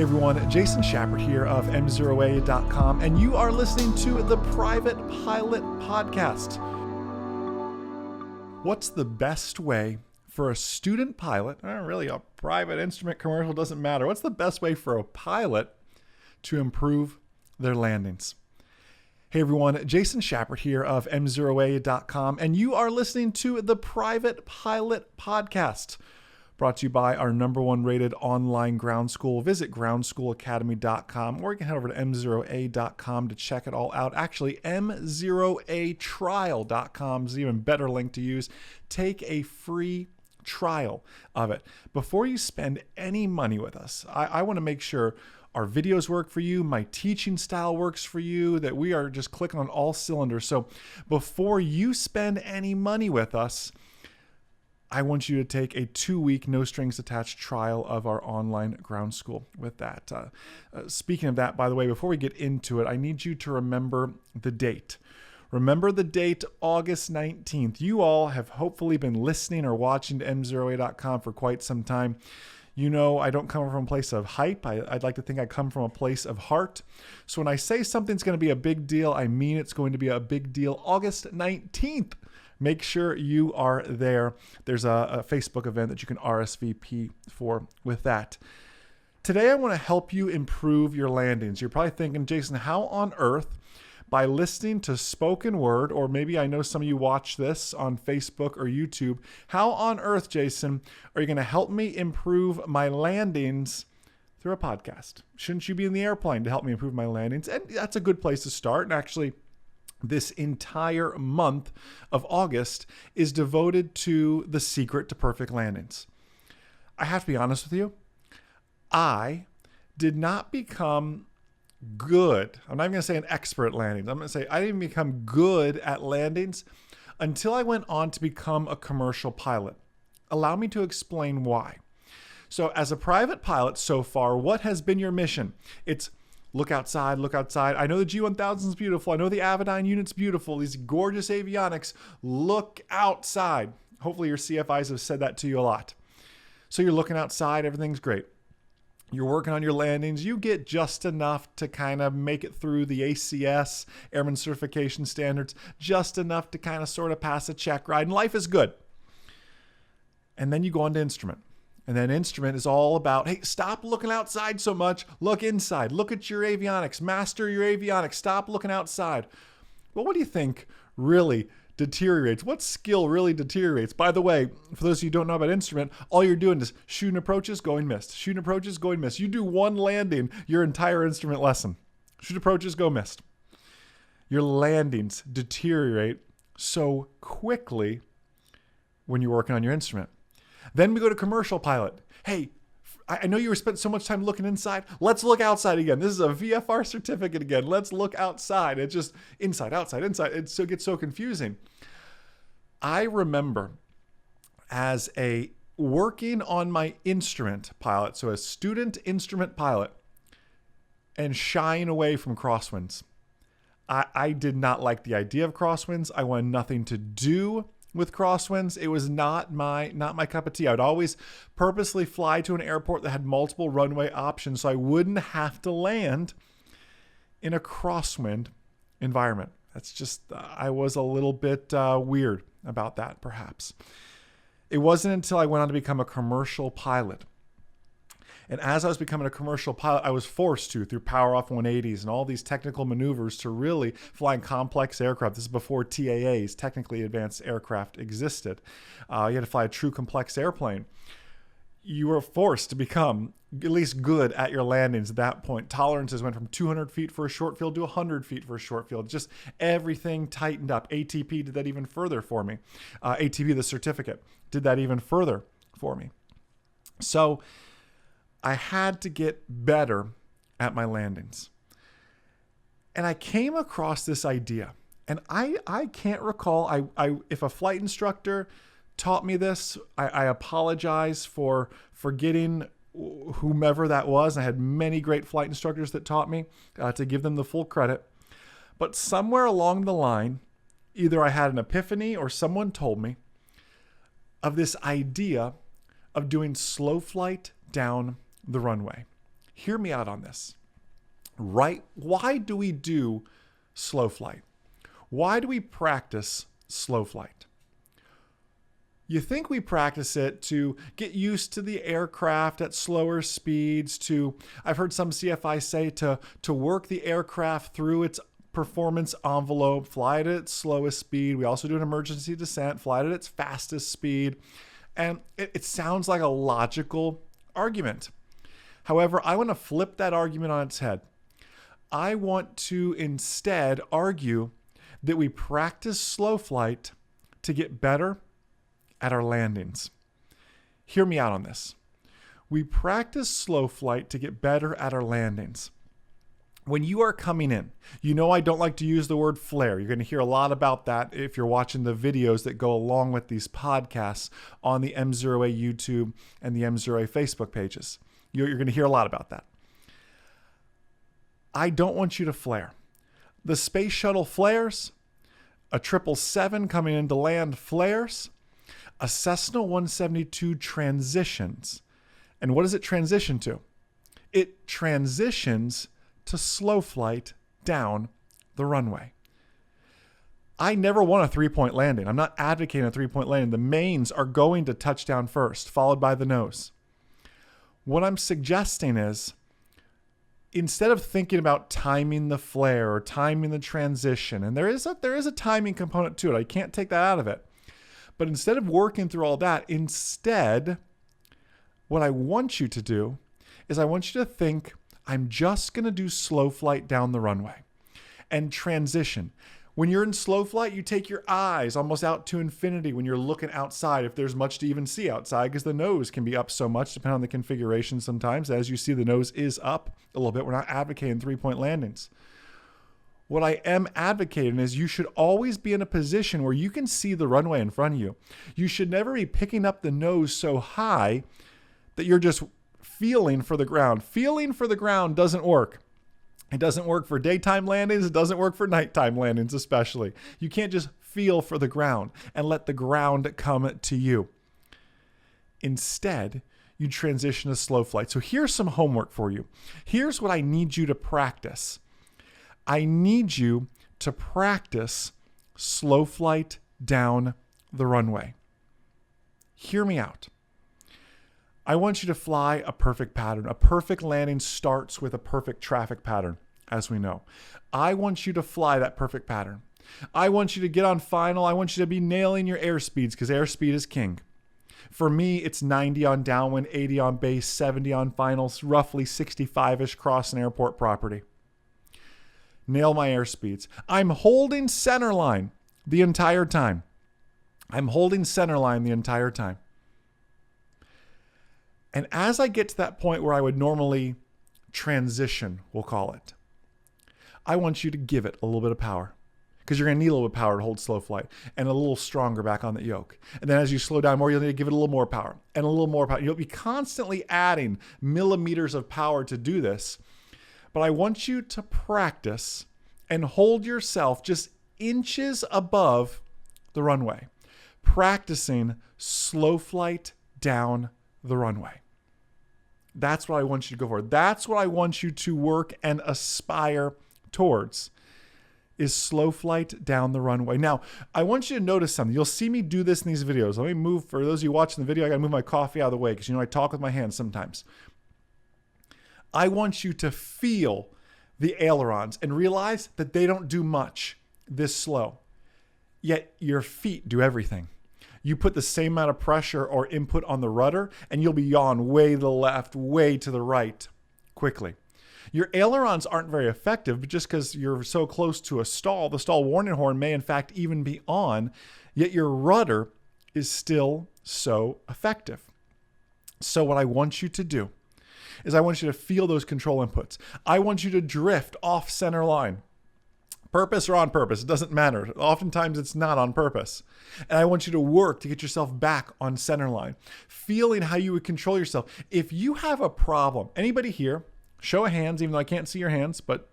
Everyone, Jason Shapper here of MzeroA.com, and you are listening to the Private Pilot Podcast. What's the best way for a student pilot, really a private instrument commercial, doesn't matter. What's the best way for a pilot to improve their landings? Hey everyone, Jason Shapper here of MzeroA.com, and you are listening to the Private Pilot Podcast. Brought to you by our #1 rated online ground school. Visit groundschoolacademy.com, or you can head over to MzeroA.com to check it all out. Actually, MzeroAtrial.com is an even better link to use. Take a free trial of it before you spend any money with us. I want to make sure our videos work for you, my teaching style works for you, that we are just clicking on all cylinders. So before you spend any money with us, I want you to take a 2-week, no strings attached trial of our online ground school with that. Speaking of that, by the way, before we get into it, I need you to remember the date. Remember the date, August 19th. You all have hopefully been listening or watching to MzeroA.com for quite some time. You know, I don't come from a place of hype. I'd like to think I come from a place of heart. So when I say something's going to be a big deal, I mean it's going to be a big deal. August 19th. Make sure you are there. There's a Facebook event that you can RSVP for with that. Today, I want to help you improve your landings. You're probably thinking, Jason, how on earth, by listening to spoken word, or maybe I know some of you watch this on Facebook or YouTube, how on earth, Jason, are you going to help me improve my landings through a podcast? Shouldn't you be in the airplane to help me improve my landings? And that's a good place to start. And actually, this entire month of August is devoted to the secret to perfect landings. I have to be honest with you. I did not become good. I'm not even going to say an expert at landings. I'm going to say I didn't become good at landings until I went on to become a commercial pilot. Allow me to explain why. So as a private pilot so far, what has been your mission? It's look outside, look outside. I know the G1000 is beautiful. I know the Avidyne unit's beautiful. These gorgeous avionics. Look outside. Hopefully your CFIs have said that to you a lot. So you're looking outside. Everything's great. You're working on your landings. You get just enough to kind of make it through the ACS, Airman Certification Standards, just enough to kind of sort of pass a check ride, and life is good. And then you go on to instrument. And then instrument is all about, hey, stop looking outside so much. Look inside. Look at your avionics. Master your avionics. Stop looking outside. Well, what do you think really deteriorates? What skill really deteriorates? By the way, for those of you who don't know about instrument, all you're doing is shooting approaches, going missed. Shooting approaches, going missed. You do one landing your entire instrument lesson. Shoot approaches, go missed. Your landings deteriorate so quickly when you're working on your instrument. Then we go to commercial pilot. Hey, I know you spent so much time looking inside. Let's look outside again. This is a VFR certificate again. Let's look outside. It's just inside, outside, inside. It gets so confusing. I remember as a working on my instrument pilot, so a student instrument pilot, and shying away from crosswinds. I did not like the idea of crosswinds. I wanted nothing to do with crosswinds. It was not my cup of tea. I would always purposely fly to an airport that had multiple runway options so I wouldn't have to land in a crosswind environment. That's just, I was a little bit weird about that, perhaps. It wasn't until I went on to become a commercial pilot. And as I was becoming a commercial pilot, I was forced to, through power off 180s and all these technical maneuvers, to really fly in complex aircraft. This is before TAAs, technically advanced aircraft, existed. You had to fly a true complex airplane. You were forced to become at least good at your landings at that point. Tolerances went from 200 feet for a short field to 100 feet for a short field. Just everything tightened up. ATP did that even further for me. ATP, the certificate, did that even further for me. So I had to get better at my landings. And I came across this idea. And I can't recall, if a flight instructor taught me this, I apologize for forgetting whomever that was. I had many great flight instructors that taught me, to give them the full credit. But somewhere along the line, either I had an epiphany or someone told me of this idea of doing slow flight down the runway. Hear me out on this. Right? Why do we do slow flight? Why do we practice slow flight? You think we practice it to get used to the aircraft at slower speeds, I've heard some CFI say to work the aircraft through its performance envelope, fly it at its slowest speed. We also do an emergency descent, fly it at its fastest speed. And it sounds like a logical argument. However, I want to flip that argument on its head. I want to instead argue that we practice slow flight to get better at our landings. Hear me out on this. We practice slow flight to get better at our landings. When you are coming in, I don't like to use the word flare. You're going to hear a lot about that if you're watching the videos that go along with these podcasts on the MzeroA YouTube and the MzeroA Facebook pages. You're going to hear a lot about that. I don't want you to flare. The space shuttle flares. A 777 coming into land flares. A Cessna 172 transitions. And what does it transition to? It transitions to slow flight down the runway. I never want a 3-point landing. I'm not advocating a 3-point landing. The mains are going to touchdown first, followed by the nose. What I'm suggesting is, instead of thinking about timing the flare or timing the transition, and there is a timing component to it. I can't take that out of it. But instead of working through all that, what I want you to do is I want you to think, I'm just going to do slow flight down the runway and transition. When you're in slow flight, you take your eyes almost out to infinity when you're looking outside, if there's much to even see outside, because the nose can be up so much depending on the configuration sometimes. As you see, the nose is up a little bit. We're not advocating 3-point landings. What I am advocating is you should always be in a position where you can see the runway in front of you. You should never be picking up the nose so high that you're just feeling for the ground. Feeling for the ground doesn't work. It doesn't work for daytime landings. It doesn't work for nighttime landings especially. You can't just feel for the ground and let the ground come to you. Instead, you transition to slow flight. So here's some homework for you. Here's what I need you to practice. I need you to practice slow flight down the runway. Hear me out. I want you to fly a perfect pattern. A perfect landing starts with a perfect traffic pattern, as we know. I want you to fly that perfect pattern. I want you to get on final. I want you to be nailing your airspeeds because airspeed is king. For me, it's 90 on downwind, 80 on base, 70 on finals, roughly 65-ish crossing airport property. Nail my airspeeds. I'm holding center line the entire time. I'm holding center line the entire time. And as I get to that point where I would normally transition, we'll call it, I want you to give it a little bit of power because you're going to need a little bit of power to hold slow flight and a little stronger back on the yoke. And then as you slow down more, you'll need to give it a little more power and a little more power. You'll be constantly adding millimeters of power to do this. But I want you to practice and hold yourself just inches above the runway, practicing slow flight down the runway. That's what I want you to go for. That's what I want you to work and aspire towards, is slow flight down the runway. Now, I want you to notice something. You'll see me do this in these videos. Let me move, for those of you watching the video, I got to move my coffee out of the way because I talk with my hands sometimes. I want you to feel the ailerons and realize that they don't do much this slow. Yet your feet do everything. You put the same amount of pressure or input on the rudder and you'll be yawing way to the left, way to the right quickly. Your ailerons aren't very effective, but just because you're so close to a stall, the stall warning horn may in fact even be on, yet your rudder is still so effective. So what I want you to do is I want you to feel those control inputs. I want you to drift off center line. Purpose or on purpose, it doesn't matter. Oftentimes it's not on purpose. And I want you to work to get yourself back on center line, feeling how you would control yourself. If you have a problem, anybody here, show of hands, even though I can't see your hands, but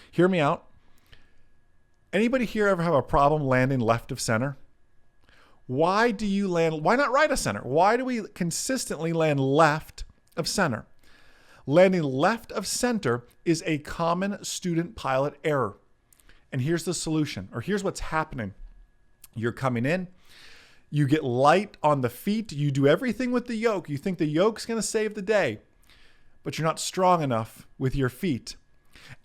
hear me out. Anybody here ever have a problem landing left of center? Why do you land, why not right of center? Why do we consistently land left of center? Landing left of center is a common student pilot error. And here's the solution, or here's what's happening. You're coming in, you get light on the feet, you do everything with the yoke. You think the yoke's going to save the day, but you're not strong enough with your feet.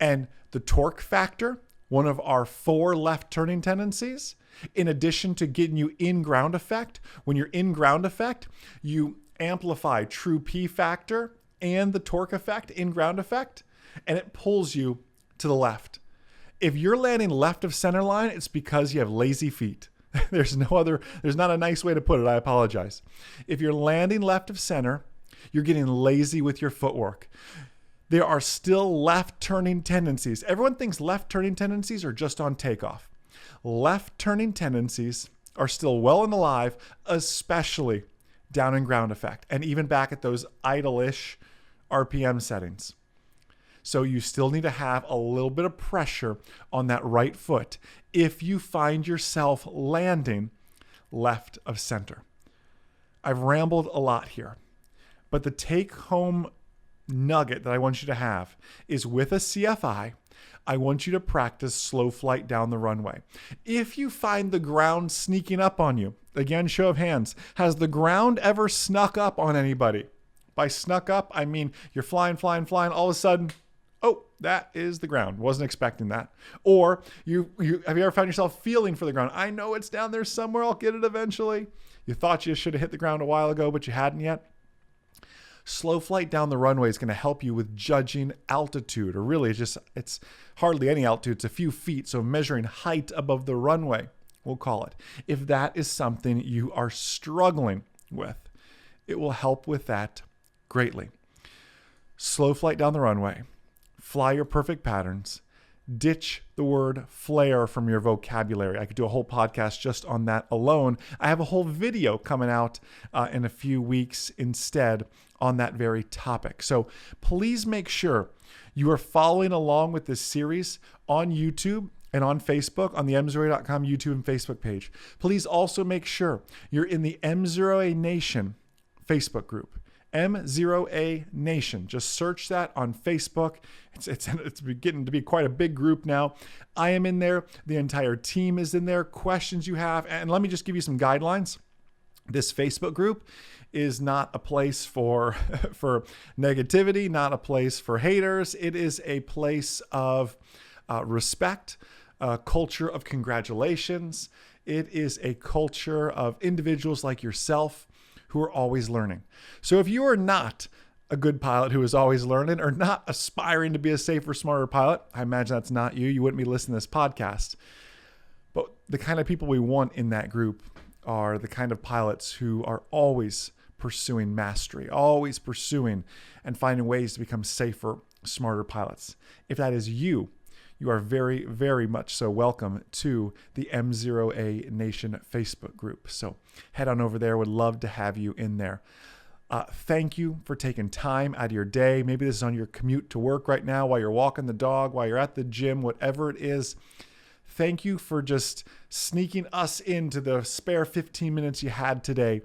And the torque factor, one of our 4 left turning tendencies, in addition to getting you in ground effect, when you're in ground effect, you amplify true P factor and the torque effect in ground effect, and it pulls you to the left. If you're landing left of center line, it's because you have lazy feet. There's not a nice way to put it. I apologize. If you're landing left of center, you're getting lazy with your footwork. There are still left turning tendencies. Everyone thinks left turning tendencies are just on takeoff. Left turning tendencies are still well and alive, especially down in ground effect and even back at those idle-ish RPM settings. So you still need to have a little bit of pressure on that right foot if you find yourself landing left of center. I've rambled a lot here, but the take-home nugget that I want you to have is with a CFI, I want you to practice slow flight down the runway. If you find the ground sneaking up on you, again, show of hands, has the ground ever snuck up on anybody? By snuck up, I mean you're flying, all of a sudden, oh, that is the ground. Wasn't expecting that. Or you have you ever found yourself feeling for the ground? I know it's down there somewhere. I'll get it eventually. You thought you should have hit the ground a while ago, but you hadn't yet. Slow flight down the runway is going to help you with judging altitude, or really it's hardly any altitude. It's a few feet. So measuring height above the runway, we'll call it. If that is something you are struggling with, it will help with that greatly. Slow flight down the runway. Fly your perfect patterns. Ditch the word flare from your vocabulary. I could do a whole podcast just on that alone. I have a whole video coming out in a few weeks instead on that very topic. So please make sure you are following along with this series on YouTube and on Facebook, on the MzeroA.com YouTube and Facebook page. Please also make sure you're in the MzeroA Nation Facebook group. MzeroA Nation. Just search that on Facebook. It's getting to be quite a big group now. I am in there. The entire team is in there. Questions you have. And let me just give you some guidelines. This Facebook group is not a place for negativity, not a place for haters. It is a place of respect, a culture of congratulations. It is a culture of individuals like yourself who are always learning. So if you are not a good pilot who is always learning, or not aspiring to be a safer, smarter pilot, I imagine that's not you. You wouldn't be listening to this podcast. But the kind of people we want in that group are the kind of pilots who are always pursuing mastery, always pursuing and finding ways to become safer, smarter pilots. If that is you, you are very, very much so welcome to the MzeroA Nation Facebook group. So head on over there. Would love to have you in there. Thank you for taking time out of your day. Maybe this is on your commute to work right now, while you're walking the dog, while you're at the gym, whatever it is. Thank you for just sneaking us into the spare 15 minutes you had today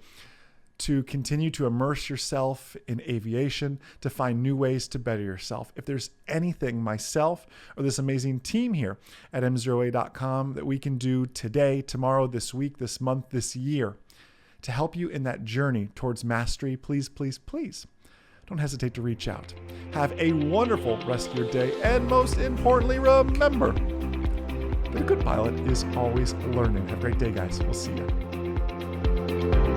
to continue to immerse yourself in aviation, to find new ways to better yourself. If there's anything myself or this amazing team here at MzeroA.com that we can do today, tomorrow, this week, this month, this year to help you in that journey towards mastery, please, please, please don't hesitate to reach out. Have a wonderful rest of your day. And most importantly, remember that a good pilot is always learning. Have a great day, guys. We'll see you.